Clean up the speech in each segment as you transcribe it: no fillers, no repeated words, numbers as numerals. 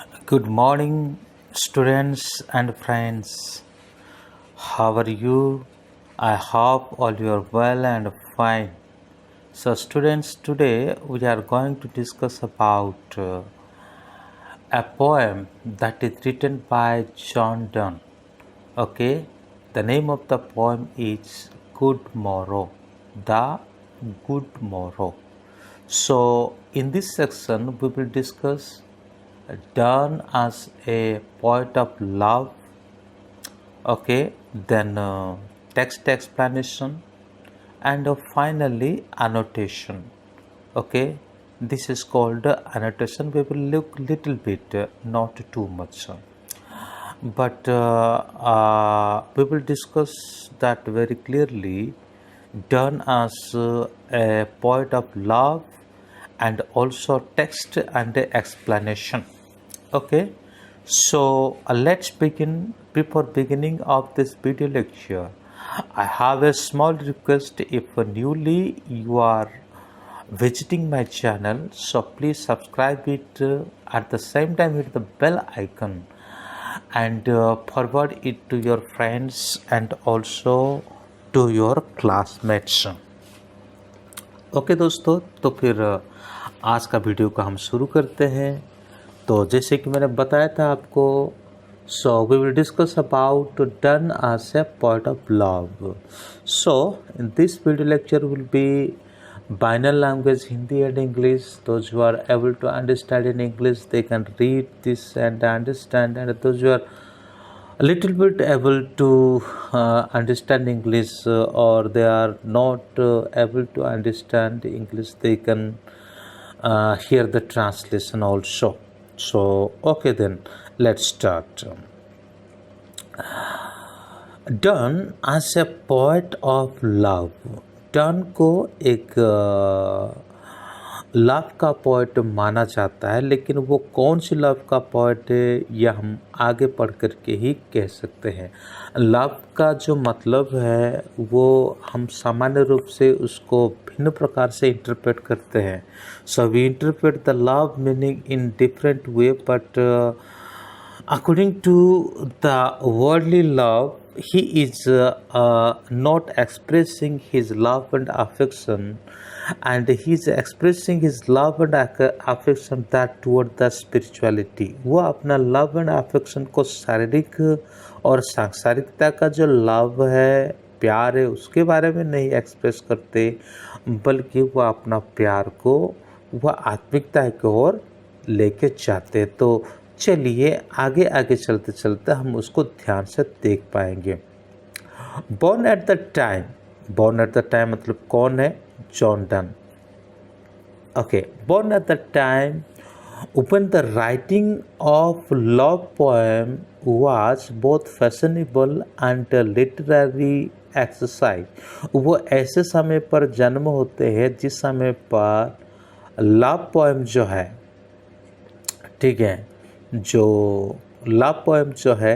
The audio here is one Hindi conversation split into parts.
Good morning, students and friends. How are you? I hope all you are well and fine. So, students, today we are going to discuss about a poem that is written by John Donne. Okay, the name of the poem is Good Morrow. The Good Morrow. So, in this section, we will discuss Donne as a poet of love. Okay, then text explanation, and finally annotation. Okay, this is called annotation. We will look little bit, not too much, but we will discuss that very clearly. Done as a poet of love, and also text and explanation. Okay, so let's begin. Before beginning of this video lecture, I have a small request. If newly you are visiting my channel, so please subscribe it, at the same time hit the bell icon and forward it to your friends and also to your classmates. Okay दोस्तों, तो फिर आज का वीडियो को हम शुरू करते हैं। तो जैसे कि मैंने बताया था आपको, so we will discuss about Donne as a point of love. So in this video lecture will be binary language Hindi and English. Those who are able to understand in English, they can read this and understand, and those who are a little bit able to understand English, or they are not able to understand English, they can hear the translation also. So okay, then let's start. Donne as a poet of love. Done को एक लव का पोएट माना जाता है, लेकिन वो कौन सी लव का पोएट है यह हम आगे पढ़ कर के ही कह सकते हैं। लव का जो मतलब है वो हम सामान्य रूप से उसको भिन्न प्रकार से इंटरप्रेट करते हैं। So we interpret the love meaning in different way, but according to the worldly love, he is not expressing his love and affection, and he is expressing his love and affection that toward the spirituality. वो अपना लव एंड अफेक्शन को शारीरिक और सांसारिकता का जो लव है, प्यार है, उसके बारे में नहीं एक्सप्रेस करते, बल्कि वह अपना प्यार को वह आत्मिकता की ओर लेके जाते। तो चलिए आगे आगे चलते चलते हम उसको ध्यान से देख पाएंगे। Born at the time, born at the time मतलब कौन है? John Donne. Okay, born at the time when the writing of love poem was both fashionable and a literary exercise. वो ऐसे समय पर जन्म होते हैं जिस समय पर लव पोएम जो है, ठीक है, जो लव पोएम जो है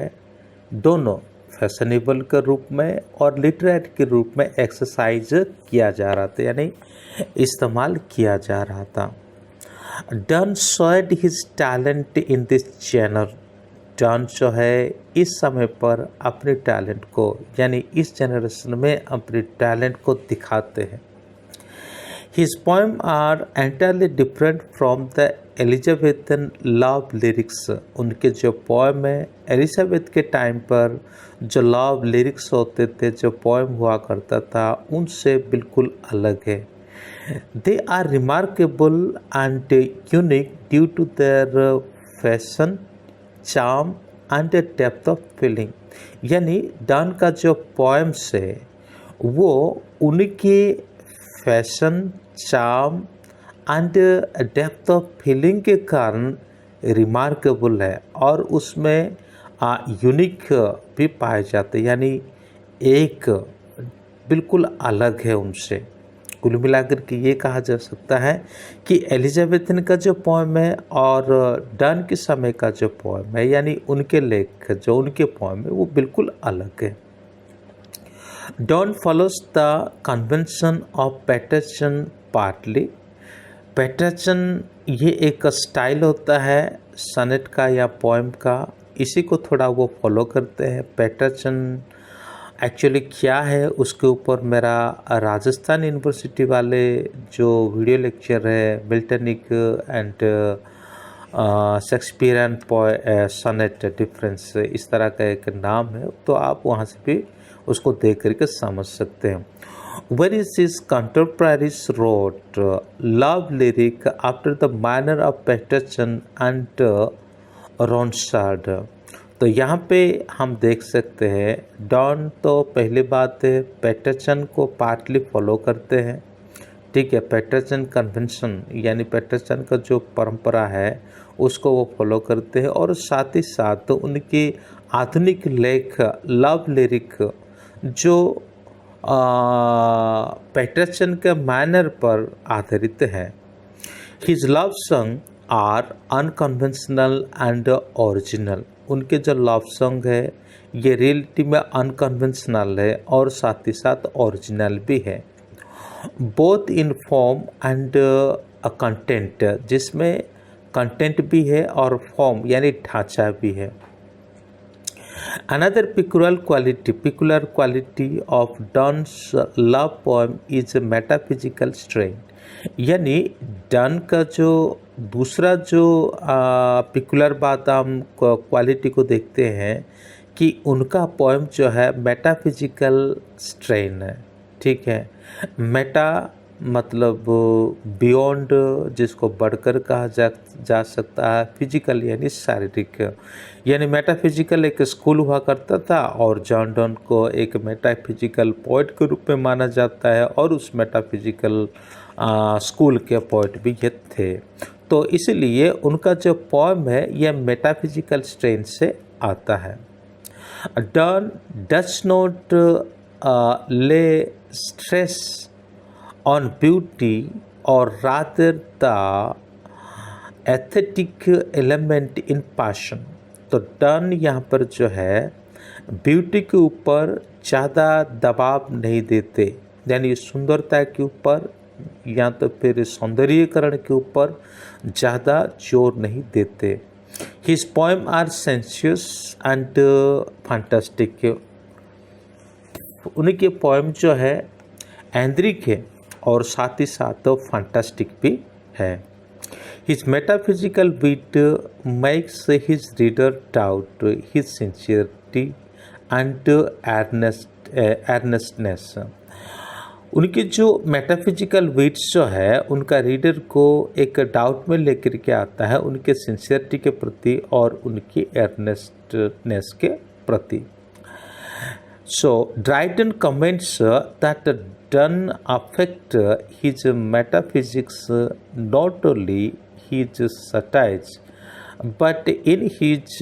दोनों फैशनेबल के रूप में और लिटरेरी के रूप में एक्सरसाइज किया जा रहा था, यानी इस्तेमाल किया जा रहा था। Donne showed his talent in this genre. Donne जो है इस समय पर अपने टैलेंट को, यानी इस जनरेशन में अपने टैलेंट को दिखाते हैं। His poems are entirely different from the Elizabethan love lyrics. उनके जो पोएम है एलिजाबेथ के टाइम पर जो लव लिरिक्स होते थे, जो पोएम हुआ करता था, उनसे बिल्कुल अलग है। They are remarkable and unique due to their fashion, charm and depth of feeling. यानी डन का जो पोएम्स है वो उनके fashion, charm and depth of feeling के कारण रिमार्केबल है और उसमें यूनिक भी पाए जाते, यानी एक बिल्कुल अलग है उनसे। कुल मिलाकर के ये कहा जा सकता है कि एलिजाबेथन का जो पोएम है और डन के समय का जो पोएम है, यानी उनके लेख जो उनके पोएम है वो बिल्कुल अलग है। Donne follows the convention of Paterson partly. Paterson ये एक स्टाइल होता है सनेट का या पोएम का, इसी को थोड़ा वो फॉलो करते हैं। पैटर्सन एक्चुअली क्या है उसके ऊपर मेरा राजस्थान यूनिवर्सिटी वाले जो वीडियो लेक्चर है मिल्टनिक एंड शेक्सपियरियन सनेट डिफरेंस, इस तरह का एक नाम है, तो आप वहाँ से भी उसको देख करके समझ सकते हैं। Where is his contemporaries wrote love lyric after the manner of Peterson and Ronsard। तो यहाँ पे हम देख सकते हैं डॉन तो पहली बात है पैटरसन को पार्टली फॉलो करते हैं, ठीक है। पैटरसन कन्वेंशन यानी पैटरसन का जो परंपरा है उसको वो फॉलो करते हैं, और साथ ही साथ उनकी आधुनिक लेख लव लिरिक जो पैटरसन के मैनर पर आधारित है। His love song are unconventional and original. उनके जो लव सॉन्ग है ये रियलिटी में अनकन्वेंशनल है और साथ ही साथ ओरिजिनल भी है, both in form and content, जिसमें कंटेंट भी है और फॉर्म यानी ढांचा भी है। Another peculiar quality of Donne's love poem is a metaphysical strain। यानी डन का जो दूसरा जो पिकुलर बात हम क्वालिटी को देखते हैं कि उनका पोएम जो है मेटाफिजिकल स्ट्रेन है, ठीक है। मेटा मतलब बियॉन्ड, जिसको बढ़कर कहा जा सकता है, फिजिकल यानी शारीरिक, यानी मेटाफिजिकल एक स्कूल हुआ करता था और जॉन डॉन को एक मेटाफिजिकल पोइट के रूप में माना जाता है, और उस मेटाफिजिकल स्कूल के पोइट भी ये थे। तो इसलिए उनका जो पोएम है यह मेटाफिजिकल स्ट्रेन से आता है। डॉन डज नॉट ले stress on beauty or rather the aesthetic element in passion। तो डन यहाँ पर जो है ब्यूटी के ऊपर ज़्यादा दबाव नहीं देते, यानी सुंदरता के ऊपर या तो फिर सौंदर्यीकरण के ऊपर ज़्यादा जोर नहीं देते। His poem are sensuous and fantastic. उनके पोएम जो है ऐन्द्रिक है और साथ ही साथ फैंटास्टिक भी है। His metaphysical wit makes his reader doubt his sincerity and earnestness. उनके जो मेटाफिजिकल विट्स जो है उनका रीडर को एक डाउट में लेकर के आता है उनके सिंसियरिटी के प्रति और उनकी एर्नेस्टनेस के प्रति। So Dryden comments that Donne affect his metaphysics not only his satires but in his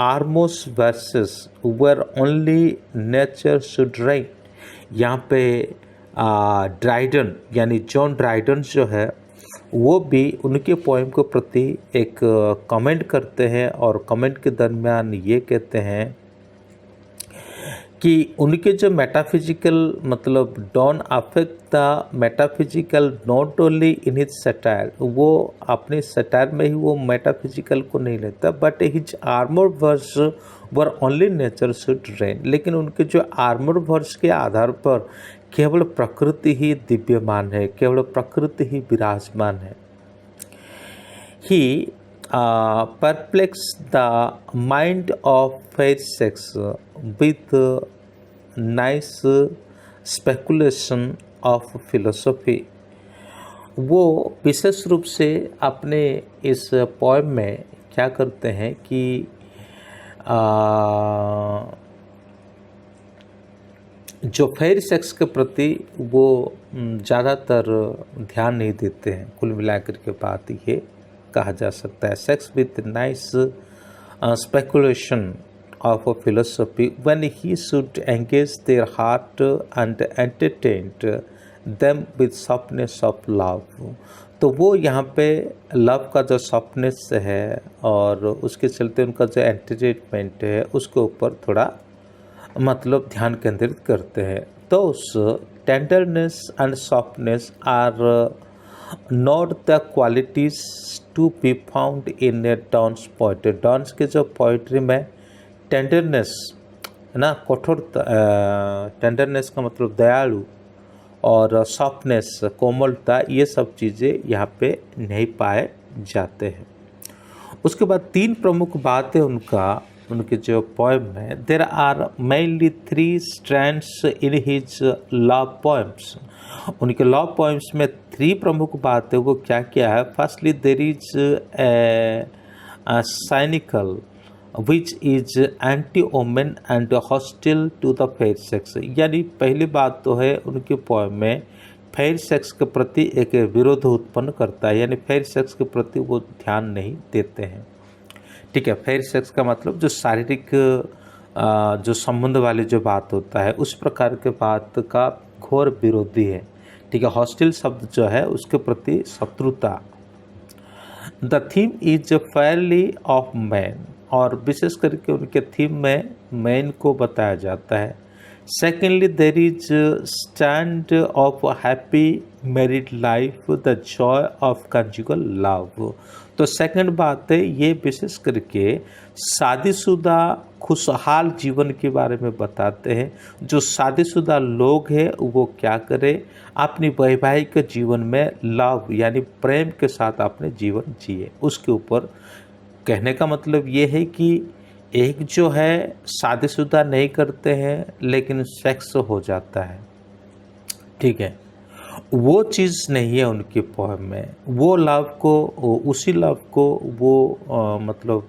Armos verses where only nature should reign। यहाँ पे ड्राइडन यानी जॉन ड्राइडन जो है वो भी उनके पोएम के प्रति एक कमेंट करते हैं, और कमेंट के दरमियान ये कहते हैं कि उनके जो मेटाफिजिकल मतलब Donne affect the metaphysical not only in his satire, वो अपने सटायर में ही वो मेटाफिजिकल को नहीं लेता, but his armour verse where only nature should reign. लेकिन उनके जो आर्मर वर्स के आधार पर केवल प्रकृति ही दिव्यमान है, केवल प्रकृति ही विराजमान है। ही perplex the mind of fair sex with nice speculation of philosophy। वो विशेष रूप से अपने इस पोएम में क्या करते हैं कि जो फेयर सेक्स के प्रति वो ज़्यादातर ध्यान नहीं देते हैं। कुल मिलाकर के बात ये कहा जा सकता है, sex with nice speculation of philosophy when he should engage their heart and entertain them with softness of love. तो वो यहाँ पे लव का जो सॉफ्टनेस है और उसके चलते उनका जो एंटरटेनमेंट है उसके ऊपर थोड़ा मतलब ध्यान केंद्रित करते हैं। तो उस tenderness and softness are not the qualities to be found in a Donne's poetry. Donne's के जो पोइट्री में टेंडरनेस है ना, कठोरता, टेंडरनेस का मतलब दयालु, और सॉफ्टनेस, कोमलता, ये सब चीज़ें यहाँ पे नहीं पाए जाते हैं। उसके बाद 3 प्रमुख बातें उनके जो पोएम में, there are mainly 3 strands in his love poems. उनके लव पोएम्स में 3 प्रमुख बातें वो क्या क्या है। Firstly there is cynical which is anti women and hostile to the fair sex. यानी पहली बात तो है उनके पोएम में फेयर सेक्स के प्रति एक विरोध उत्पन्न करता है, यानी फेयर सेक्स के प्रति वो ध्यान नहीं देते हैं। ठीक है, फेयर सेक्स का मतलब जो शारीरिक जो संबंध वाली जो बात होता है उस प्रकार के बात का घोर विरोधी है। ठीक है, हॉस्टिल शब्द जो है उसके प्रति शत्रुता। The theme is fairly of man, और विशेष करके उनके थीम में मैन को बताया जाता है। Secondly there is stand of happy married life, the Joy of conjugal love. तो सेकंड बात है, ये विशेष करके शादीशुदा खुशहाल जीवन के बारे में बताते हैं। जो शादीशुदा लोग हैं वो क्या करें, अपनी वैवाहिक जीवन में लव यानी प्रेम के साथ अपने जीवन जिए। उसके ऊपर कहने का मतलब ये है कि एक जो है शादीशुदा नहीं करते हैं लेकिन सेक्स हो जाता है। ठीक है, वो चीज़ नहीं है उनकी पोएम में। वो लव को, उसी लव को वो मतलब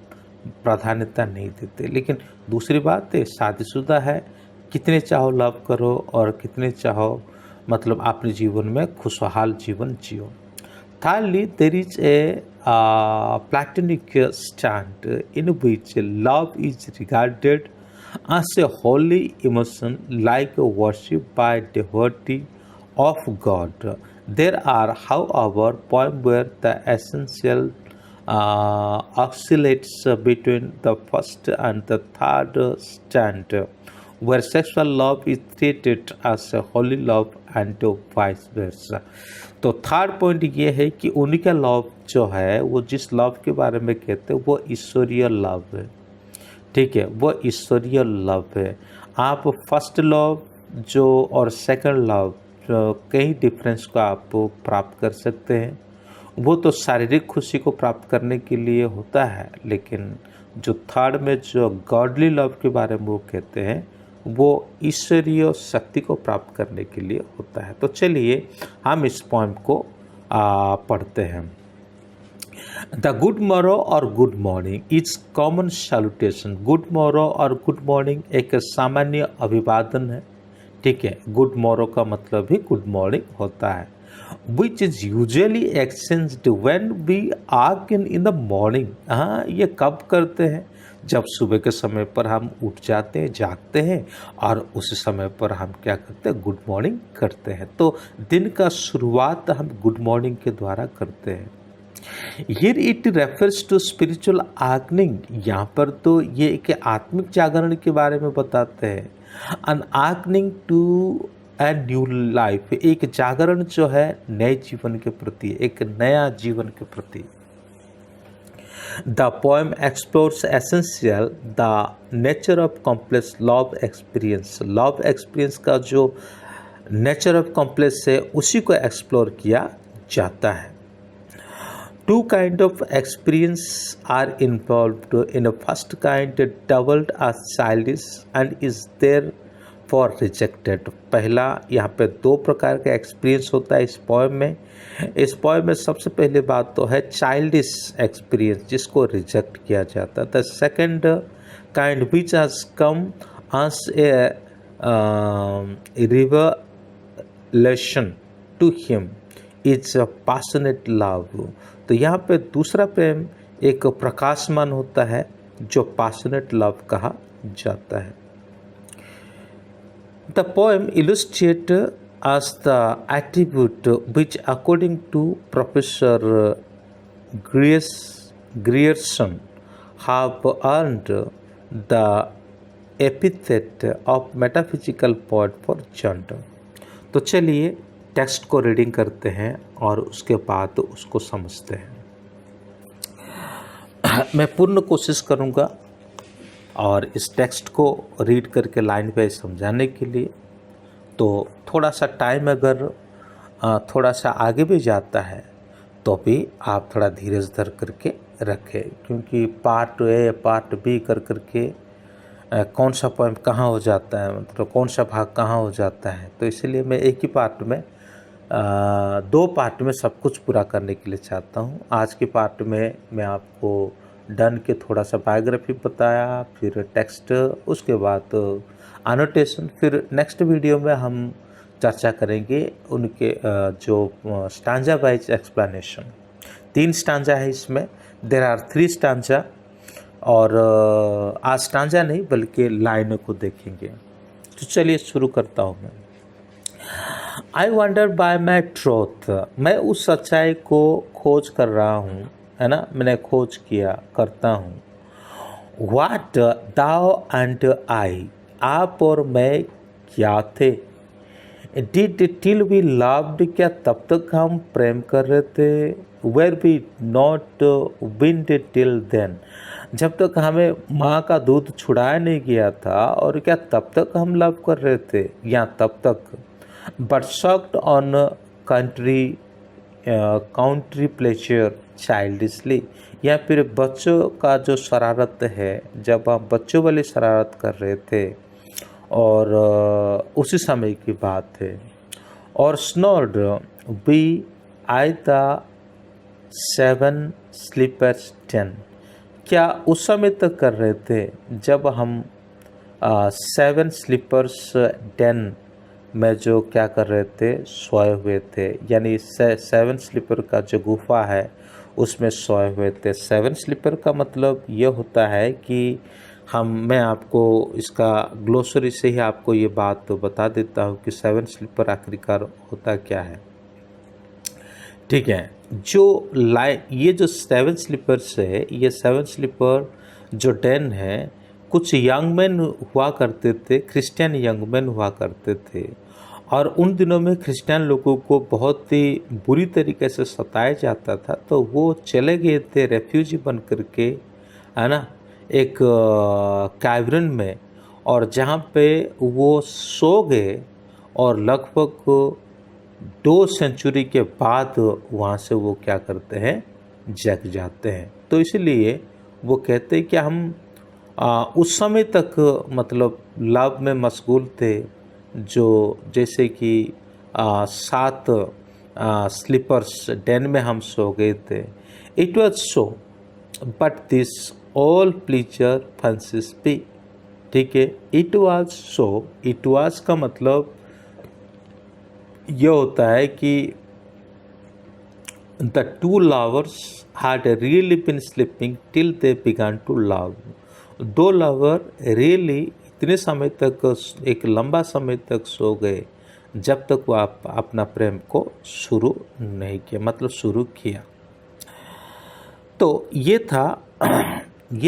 प्राधान्यता नहीं देते। लेकिन दूसरी बात है, शादीशुदा है, कितने चाहो लव करो और कितने चाहो मतलब अपने जीवन में खुशहाल जीवन जियो। Thirdly, there is a platonic stand in which love is regarded as a holy emotion, like worship by devotee of God. There are, however, poems where the essential oscillates between the first and the third stand, where sexual love is treated as a holy love and vice versa. तो थर्ड पॉइंट ये है कि उनका लव जो है वो जिस लव के बारे में कहते हैं वो ईश्वरीय लव है। ठीक है, वो ईश्वरीय लव है। आप फर्स्ट लव जो और सेकंड लव कई डिफरेंस को आप प्राप्त कर सकते हैं। वो तो शारीरिक खुशी को प्राप्त करने के लिए होता है, लेकिन जो थर्ड में जो गॉडली लव के बारे में वो कहते हैं वो ईश्वरीय शक्ति को प्राप्त करने के लिए होता है। तो चलिए हम इस पॉइंट को पढ़ते हैं। द गुड मॉरो और good morning is common salutation. Good Morrow और गुड मॉर्निंग एक सामान्य अभिवादन है। ठीक है, गुड मॉरो का मतलब भी गुड मॉर्निंग होता है। Which is usually exchanged when we awaken in the morning. हाँ, ये कब करते हैं, जब सुबह के समय पर हम उठ जाते हैं, जागते हैं, और उस समय पर हम क्या करते हैं, गुड मॉर्निंग करते हैं। तो दिन का शुरुआत हम गुड मॉर्निंग के द्वारा करते हैं। Here it refers to spiritual awakening. यहाँ पर तो ये एक आत्मिक जागरण के बारे में बताते हैं। An awakening to a new life, एक जागरण जो है नए जीवन के प्रति, एक नया जीवन के प्रति। The poem explores essential the nature of complex love experience. Love experience का जो nature of complex है उसी को explore किया जाता है। Two kind of experience are involved. In the first kind, doubled as childish and is therefore rejected. पहला यहाँ पे 2 प्रकार का एक्सपीरियंस होता है इस पोएम में। इस पोएम में सबसे पहले बात तो है चाइल्डिश एक्सपीरियंस, जिसको रिजेक्ट किया जाता है। The second kind which has come as a revelation to him is passionate love. तो यहाँ पे दूसरा प्रेम एक प्रकाशमान होता है जो पैशनेट लव कहा जाता है। The poem illustrate as the attribute which according to Professor Grierson have earned the epithet of metaphysical poet for gender. तो चलिए टेक्स्ट को रीडिंग करते हैं और उसके बाद उसको समझते हैं। मैं पूर्ण कोशिश करूँगा और इस टेक्स्ट को रीड करके लाइन वाइज समझाने के लिए। तो थोड़ा सा टाइम अगर थोड़ा सा आगे भी जाता है तो भी आप थोड़ा धीरज धर करके रखें, क्योंकि पार्ट ए पार्ट बी कर करके कौन सा पॉइंट कहाँ हो जाता है, मतलब कौन सा भाग कहाँ हो जाता है। तो इसलिए मैं एक ही पार्ट में 2 पार्ट में सब कुछ पूरा करने के लिए चाहता हूँ। आज के पार्ट में मैं आपको डन के थोड़ा सा बायोग्राफी बताया, फिर टेक्स्ट, उसके बाद एनोटेशन, फिर नेक्स्ट वीडियो में हम चर्चा करेंगे उनके जो स्टांजा वाइज एक्सप्लेनेशन। 3 स्टांजा है इसमें, देयर आर 3 स्टांजा, और आज स्टांजा नहीं बल्कि लाइनों को देखेंगे। तो चलिए शुरू करता हूँ मैं। I wonder bye my truth, मैं उस सच्चाई को खोज कर रहा हूँ, है ना, मैंने खोज किया करता हूँ। व्हाट दाउ एंड आई, आप और मैं क्या थे। डिड टिल वी लव्ड, क्या तब तक हम प्रेम कर रहे थे। Were we not weaned till then, जब तक हमें माँ का दूध छुड़ाया नहीं गया था, और क्या तब तक हम लव कर रहे थे, या तब तक। But sucked on country pleasure childishly, या फिर बच्चों का जो शरारत है, जब हम बच्चों वाली शरारत कर रहे थे, और उसी समय की बात है। और स्नोर्ड बी आई द 7 स्लीपर्स 10, क्या उस समय तक कर रहे थे जब हम 7 स्लीपर्स 10 में जो क्या कर रहे थे, सोए हुए थे। यानी 7 स्लीपर का जो गुफा है उसमें सोए हुए थे। 7 स्लीपर का मतलब ये होता है कि मैं आपको इसका ग्लोसरी से ही आपको ये बात तो बता देता हूँ कि 7 स्लीपर आखिरकार होता क्या है। ठीक है, जो ये जो 7 स्लीपर्स है, ये 7 स्लीपर जो 10 है, कुछ यंग मैन हुआ करते थे, क्रिश्चियन यंग मैन हुआ करते थे, और उन दिनों में क्रिश्चियन लोगों को बहुत ही बुरी तरीके से सताया जाता था। तो वो चले गए थे रेफ्यूजी बन करके, है ना, एक कैवरन में, और जहाँ पे वो सो गए, और लगभग 2 सेंचुरी के बाद वहाँ से वो क्या करते हैं, जग जाते हैं। तो इसलिए वो कहते हैं कि हम उस समय तक मतलब लव में मशगूल थे, जो जैसे कि 7 स्लीपर्स 10 में हम सो गए थे। It was so but this all pleasure fancies be. ठीक है, it was so, it was का मतलब यह होता है कि the 2 lovers had really been sleeping till they began to love। 2 lover really इतने समय तक, एक लंबा समय तक सो गए जब तक वो अपना प्रेम को शुरू नहीं किया, मतलब शुरू किया। तो ये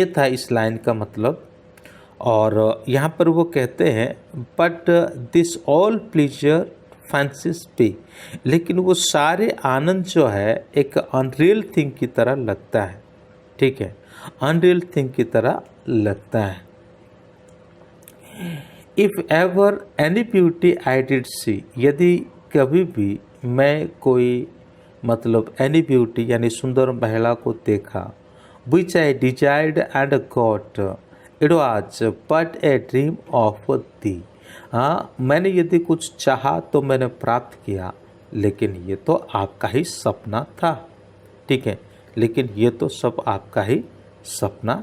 था इस लाइन का मतलब। और यहाँ पर वो कहते हैं but this all pleasure fancies be, लेकिन वो सारे आनंद जो है एक अनरियल थिंग की तरह लगता है। ठीक है, अनरियल थिंग की तरह लगता है। If ever any beauty I did see, यदि कभी भी मैं कोई मतलब एनी ब्यूटी यानी सुंदर महिला को देखा, which I desired and got, it was but a dream of thee. हाँ, मैंने यदि कुछ चाहा तो मैंने प्राप्त किया, लेकिन ये तो आपका ही सपना था। ठीक है, लेकिन ये तो सब आपका ही सपना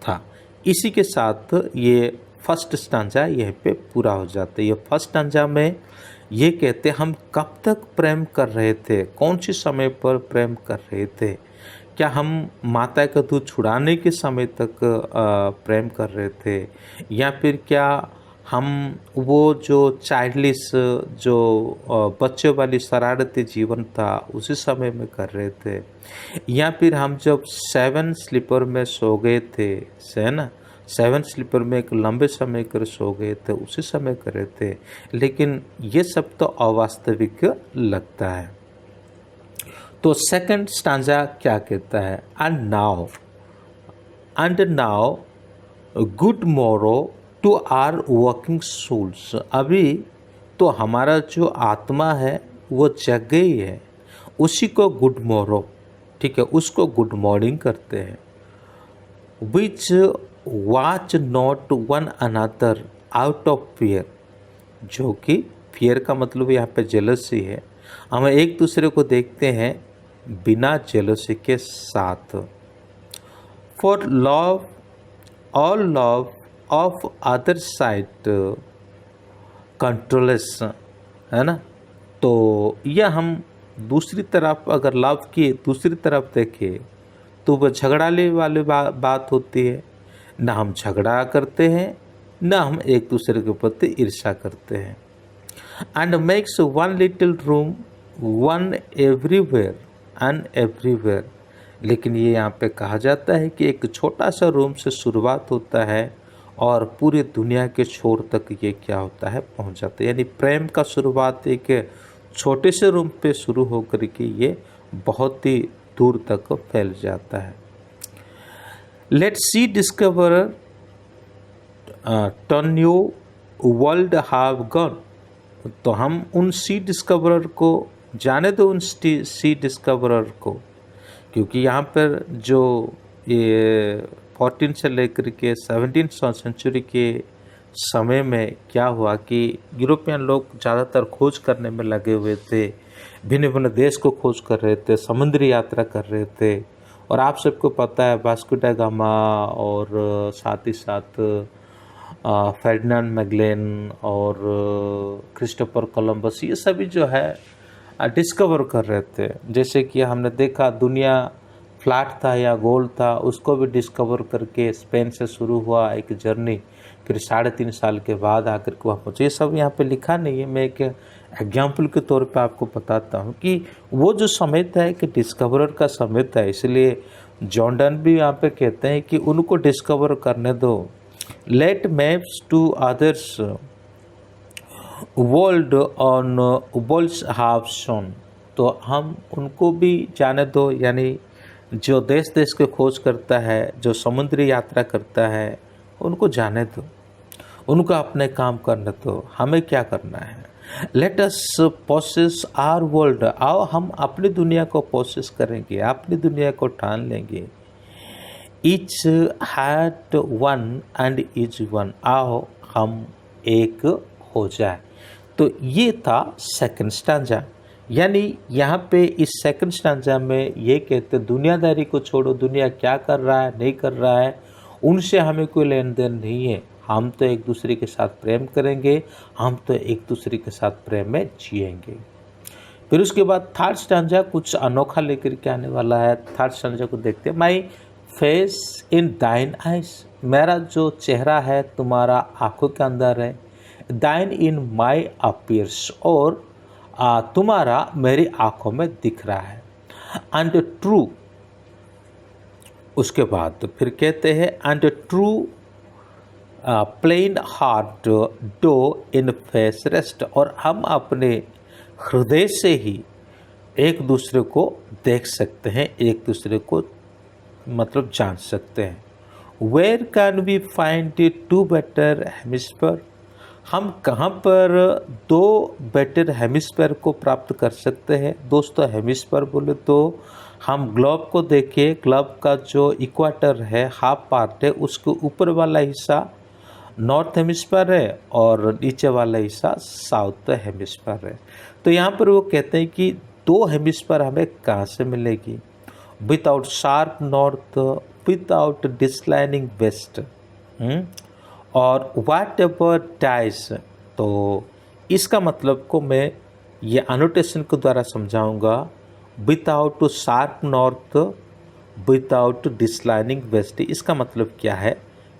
था। इसी के साथ ये फर्स्ट स्टांजा यहीं पे पूरा हो जाता है। ये फर्स्ट स्टांजा में ये कहते हम कब तक प्रेम कर रहे थे, कौन सी समय पर प्रेम कर रहे थे। क्या हम माता का दूध छुड़ाने के समय तक प्रेम कर रहे थे, या फिर क्या हम वो जो चाइल्डिश जो बच्चों वाली शरारती जीवन था उसी समय में कर रहे थे, या फिर हम जब 7 स्लीपर में सो गए थे, है ना, 7 स्लीपर में एक लंबे समय कर सो गए थे, उसी समय करे थे, लेकिन ये सब तो अवास्तविक लगता है। तो सेकंड स्टांजा क्या कहता है, एंड नाउ गुड मोरो टू आर वर्किंग सोल्स। अभी तो हमारा जो आत्मा है वो जग गई है, उसी को गुड मोरो, ठीक है, उसको गुड मॉर्निंग करते हैं। Which watch not one another out of fear, जो कि फियर का मतलब यहाँ पे जेलसी है। हम एक दूसरे को देखते हैं बिना जेलसी के साथ। For love all love of other sights controls, है ना। तो यह हम दूसरी तरफ अगर लव की दूसरी तरफ देखें तो वह झगड़ाने वाली बात होती है। ना हम झगड़ा करते हैं, ना हम एक दूसरे के प्रति ईर्ष्या करते हैं। And makes one little room one everywhere and everywhere. लेकिन ये यहाँ पे कहा जाता है कि एक छोटा सा रूम से शुरुआत होता है और पूरी दुनिया के छोर तक ये क्या होता है, पहुँच जाता है। यानी प्रेम का शुरुआत एक छोटे से रूम पे शुरू होकर के ये बहुत ही दूर तक फैल जाता है। Let see discover turn new world have gone. तो हम उन सी डिस्कवरर को जाने दो, उन सी डिस्कवरर को, क्योंकि यहाँ पर जो ये 14 से लेकर के 17वीं सेंचुरी के समय में क्या हुआ कि यूरोपियन लोग ज़्यादातर खोज करने में लगे हुए थे, भिन्न भिन्न देश को खोज कर रहे थे, समुद्री यात्रा कर रहे थे। और आप सबको पता है वास्को दा गामा और साथ ही साथ फर्डिनांड मैगेलन और क्रिस्टोफर कोलंबस, ये सभी जो है डिस्कवर कर रहे थे। जैसे कि हमने देखा दुनिया फ्लैट था या गोल था, उसको भी डिस्कवर करके स्पेन से शुरू हुआ एक जर्नी, फिर 3.5 साल के बाद आकर के वहाँ पहुँचे। ये सब यहाँ पे लिखा नहीं है, मैं एक एग्जाम्पल के तौर पे आपको बताता हूँ कि वो जो समय था कि डिस्कवरर का समय था, इसलिए जॉन डन भी यहाँ पे कहते हैं कि उनको डिस्कवर करने दो। Let maps to others world on worlds have shown. तो हम उनको भी जाने दो, यानी जो देश देश के खोज करता है, जो समुद्री यात्रा करता है, उनको जाने दो, उनको अपने काम करने दो। हमें क्या करना है, let us possess our world. आओ हम अपनी दुनिया को पोसेस करेंगे, अपनी दुनिया को ठान लेंगे। Each had one and is one. आओ हम एक हो जाए। तो ये था सेकंड स्टांजा। यानी यहाँ पे इस सेकंड स्टांजा में ये कहते दुनियादारी को छोड़ो, दुनिया क्या कर रहा है नहीं कर रहा है उनसे हमें कोई लेन देन नहीं है। हम तो एक दूसरे के साथ प्रेम करेंगे, हम तो एक दूसरे के साथ प्रेम में जिएंगे। फिर उसके बाद थर्ड स्टांजा कुछ अनोखा लेकर के आने वाला है। थर्ड स्टांजा को देखते हैं। माई फेस इन दाइन आइज। मेरा जो चेहरा है तुम्हारा आंखों के अंदर है। दाइन इन माई अपीयर्स। और तुम्हारा मेरी आंखों में दिख रहा है। एंड ट्रू, उसके बाद फिर कहते हैं and true plain heart do in face rest. और हम अपने हृदय से ही एक दूसरे को देख सकते हैं, एक दूसरे को मतलब जान सकते हैं। Where can we find two better hemisphere. हम कहाँ पर दो बेटर हेमिस्फीयर को प्राप्त कर सकते हैं। दोस्तों हेमिस्फीयर बोले तो हम ग्लोब को देखिए, ग्लोब का जो इक्वाटर है, हाफ पार्ट है, उसके ऊपर वाला हिस्सा नॉर्थ हेमिस्फीयर है और नीचे वाला हिस्सा साउथ हेमिस्फीयर है। तो यहाँ पर वो कहते हैं कि दो हेमिस्फीयर हमें कहाँ से मिलेगी, without sharp north, without declining west, और वाट एवर टाइज। तो इसका मतलब को मैं ये अनोटेशन के द्वारा समझाऊंगा। Without sharp north, without declining west, इसका मतलब क्या है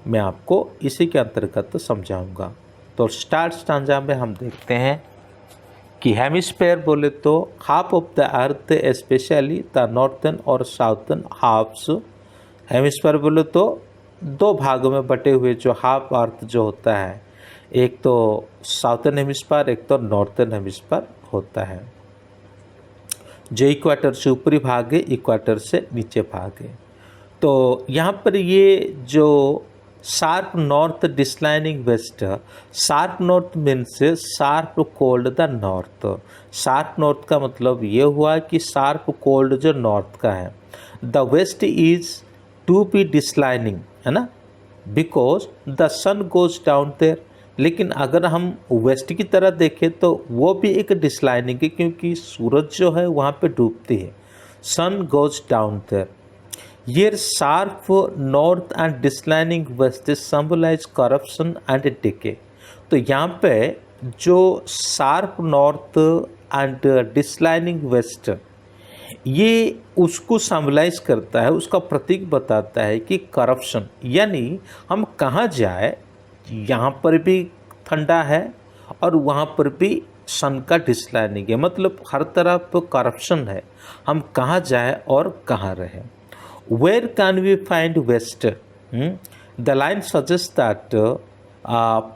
मैं आपको इसी के अंतर्गत समझाऊंगा। तो स्टार्ट स्टांजा में हम देखते हैं कि हेमिस्फीयर बोले तो half of the earth, specially the northern और साउथर्न हाफ्स। हेमिस्फीयर बोले तो दो भागों में बटे हुए जो हाफ अर्थ जो होता है, एक तो साउथर्न हेमिस्फीयर, एक तो नॉर्थर्न हेमिस्फीयर होता है। जो इक्वेटर से ऊपरी भाग है, इक्वेटर से नीचे भाग है। तो यहाँ पर ये जो sharp north declining west, sharp north means sharp cold the north. Sharp north का मतलब ये हुआ कि शार्प कोल्ड जो नॉर्थ का है। The west is to be declining, है ना, because the sun goes down there. लेकिन अगर हम वेस्ट की तरह देखें तो वो भी एक डिस्लाइनिंग है, क्योंकि सूरज जो है वहाँ पे डूबती है। Sun goes down there. Here sharp north and declining west symbolize corruption and decay। तो यहाँ पे जो शार्प नॉर्थ एंड डिस्लाइनिंग वेस्ट, ये उसको सिम्बलाइज करता है, उसका प्रतीक बताता है कि करप्शन, यानी हम कहाँ जाए, यहाँ पर भी ठंडा है और वहाँ पर भी सन का डिस्लाइनिंग है, मतलब हर तरफ करप्शन है, हम कहाँ जाए और कहाँ रहें। Where can we find West? The line suggests that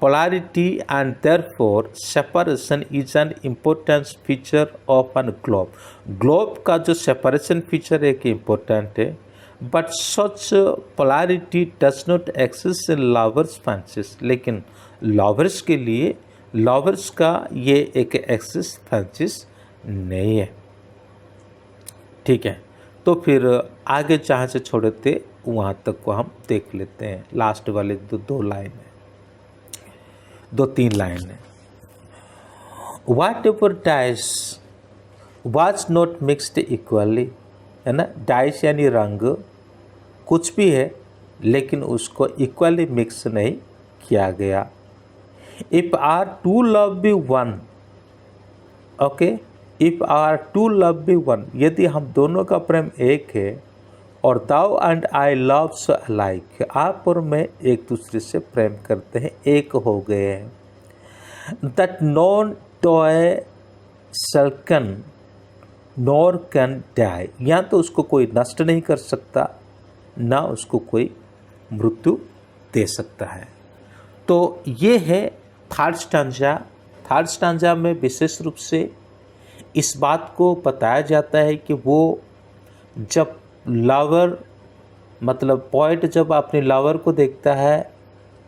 polarity and therefore separation is an important feature of an globe। Globe का जो separation feature एक important है, but such polarity does not exist in lovers fancies। लेकिन lovers के लिए lovers का ये एक exist fancies नहीं है। ठीक है, तो फिर आगे जहाँ से छोड़े थे वहाँ तक को हम देख लेते हैं। लास्ट वाले दो लाइन है, 2-3 लाइन है। Whatever dies was not mixed equally, है ना, डाइस यानी रंग कुछ भी है लेकिन उसको इक्वली मिक्स नहीं किया गया। If our two love be one, okay, if our two love be one, यदि हम दोनों का प्रेम एक है, और thou and I love so alike, आप और मैं एक दूसरे से प्रेम करते हैं, एक हो गए हैं। दैट नॉन टॉय सल्कन नॉर कैन डाई, या तो उसको कोई नष्ट नहीं कर सकता, ना उसको कोई मृत्यु दे सकता है। तो ये है थर्ड स्टांजा। थर्ड स्टांजा में विशेष रूप से इस बात को बताया जाता है कि वो जब लवर, मतलब पॉइंट जब अपने लवर को देखता है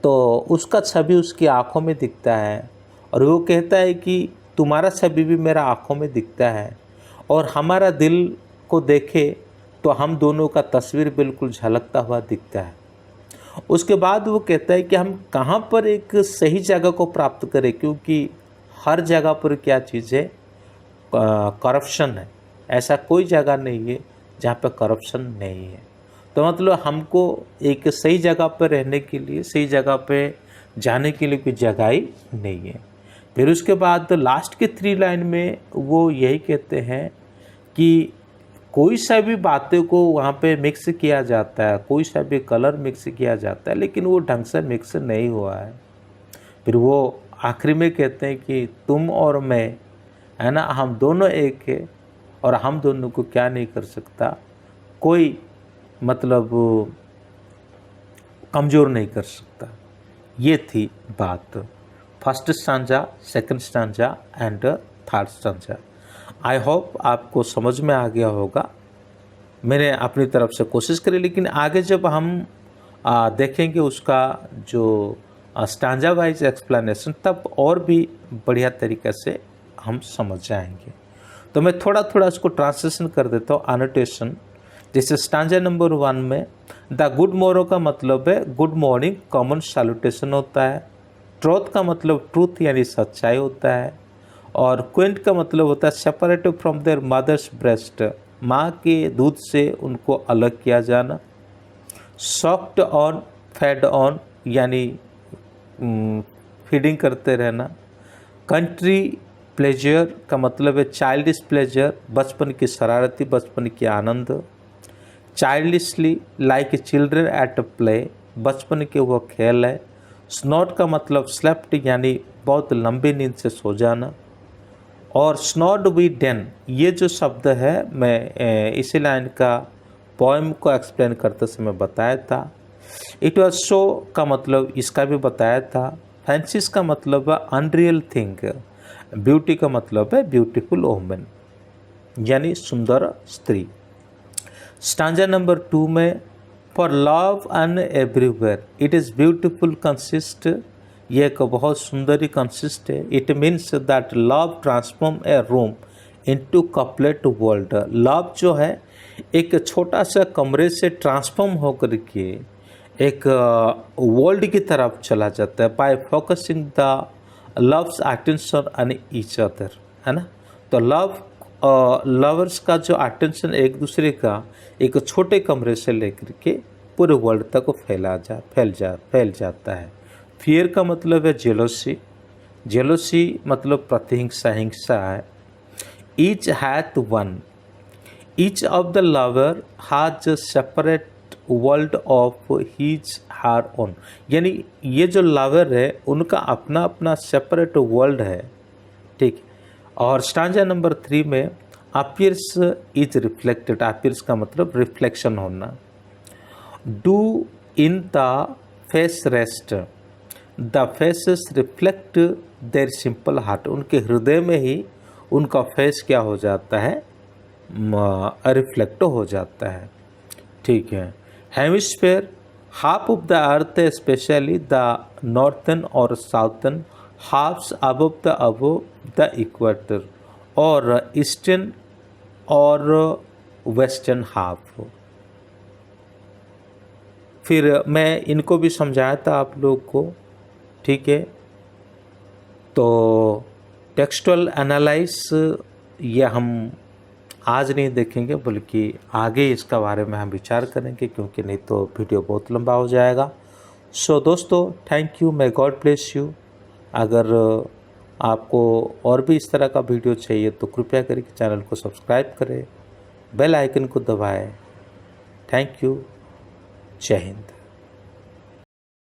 तो उसका छवि उसकी आंखों में दिखता है, और वो कहता है कि तुम्हारा छवि भी मेरा आंखों में दिखता है, और हमारा दिल को देखे तो हम दोनों का तस्वीर बिल्कुल झलकता हुआ दिखता है। उसके बाद वो कहता है कि हम कहाँ पर एक सही जगह को प्राप्त करें, क्योंकि हर जगह पर क्या चीज़ है, करप्शन है। ऐसा कोई जगह नहीं है जहाँ पे करप्शन नहीं है। तो मतलब हमको एक सही जगह पर रहने के लिए, सही जगह पे जाने के लिए कोई जगह ही नहीं है। फिर उसके बाद लास्ट के 3 लाइन में वो यही कहते हैं कि कोई सा भी बातें को वहाँ पे मिक्स किया जाता है, कोई सा भी कलर मिक्स किया जाता है, लेकिन वो ढंग से मिक्स नहीं हुआ है। फिर वो आखिरी में कहते हैं कि तुम और मैं, है ना, हम दोनों एक है, और हम दोनों को क्या नहीं कर सकता, कोई मतलब कमज़ोर नहीं कर सकता। ये थी बात, first stanza, second stanza and third stanza. I hope आपको समझ में आ गया होगा। मैंने अपनी तरफ से कोशिश करी, लेकिन आगे जब हम देखेंगे उसका जो स्टांजा वाइज एक्सप्लेनेशन, तब और भी बढ़िया तरीके से हम समझ जाएंगे। तो मैं थोड़ा थोड़ा इसको ट्रांसलेशन कर देता हूँ, एनोटेशन। जैसे स्टांजा नंबर 1 में द गुड मोरो का मतलब है गुड मॉर्निंग, कॉमन सैल्यूटेशन होता है। ट्रुथ का मतलब ट्रूथ यानी सच्चाई होता है। और क्विंट का मतलब होता है separated from their mother's breast, माँ के दूध से उनको अलग किया जाना। सॉफ्ट ऑन, फेड ऑन यानी फीडिंग करते रहना। कंट्री प्लेजर का मतलब है चाइल्डिश प्लेजर, बचपन की शरारती, बचपन की आनंद। Childishly like children at play, बचपन के वो खेल है। स्नॉट का मतलब स्लेप्ट यानी बहुत लंबी नींद से सो जाना। और स्नॉड वी डेन, ये जो शब्द है मैं इसी लाइन का पोएम को एक्सप्लेन करते समय बताया था इट वॉज सो का मतलब इसका भी बताया था। फैंसीज का मतलब है अनरियल थिंग। ब्यूटी का मतलब है ब्यूटीफुल वुमन, यानी सुंदर स्त्री। स्टांजा नंबर 2 में for love and everywhere it is beautiful consist, ये एक बहुत सुंदर ही कंसिस्ट है। It means that love transform A room into couplet world. Love जो है एक छोटा सा कमरे से ट्रांसफॉर्म होकर के एक वर्ल्ड की तरफ चला जाता है bye focusing the loves attention on each other, है ना। तो लवर्स का जो अटेंशन एक दूसरे का एक छोटे कमरे से लेकर के पूरे वर्ल्ड तक फैल जाता है। फियर का मतलब है जेलोसी। जेलोसी मतलब प्रतिहिंसा, हिंसा है। Each hath one, each of the lover has separate world of his her own, यानी ये जो लवर है उनका अपना अपना सेपरेट वर्ल्ड है, ठीक। और स्टांजा नंबर 3 में अपीयर्स इज रिफ्लेक्टेड, अपीयर्स का मतलब रिफ्लेक्शन होना। Do in the face rest, the faces reflect their simple heart, उनके हृदय में ही उनका फेस क्या हो जाता है, रिफ्लेक्ट हो जाता है, ठीक है। Hemisphere half of the earth specially the northern और southern halves above the equator और ईस्टर्न और वेस्टर्न हाफ। फिर मैं इनको भी समझाया था आप लोग को, ठीक है। तो टेक्सचुअल एनालाइज ये हम आज नहीं देखेंगे, बल्कि आगे इसका बारे में हम विचार करेंगे, क्योंकि नहीं तो वीडियो बहुत लंबा हो जाएगा। सो दोस्तों, thank you, may God bless you. अगर आपको और भी इस तरह का वीडियो चाहिए तो कृपया करके चैनल को सब्सक्राइब करें, बेल आइकन को दबाएं। थैंक यू, जय हिंद।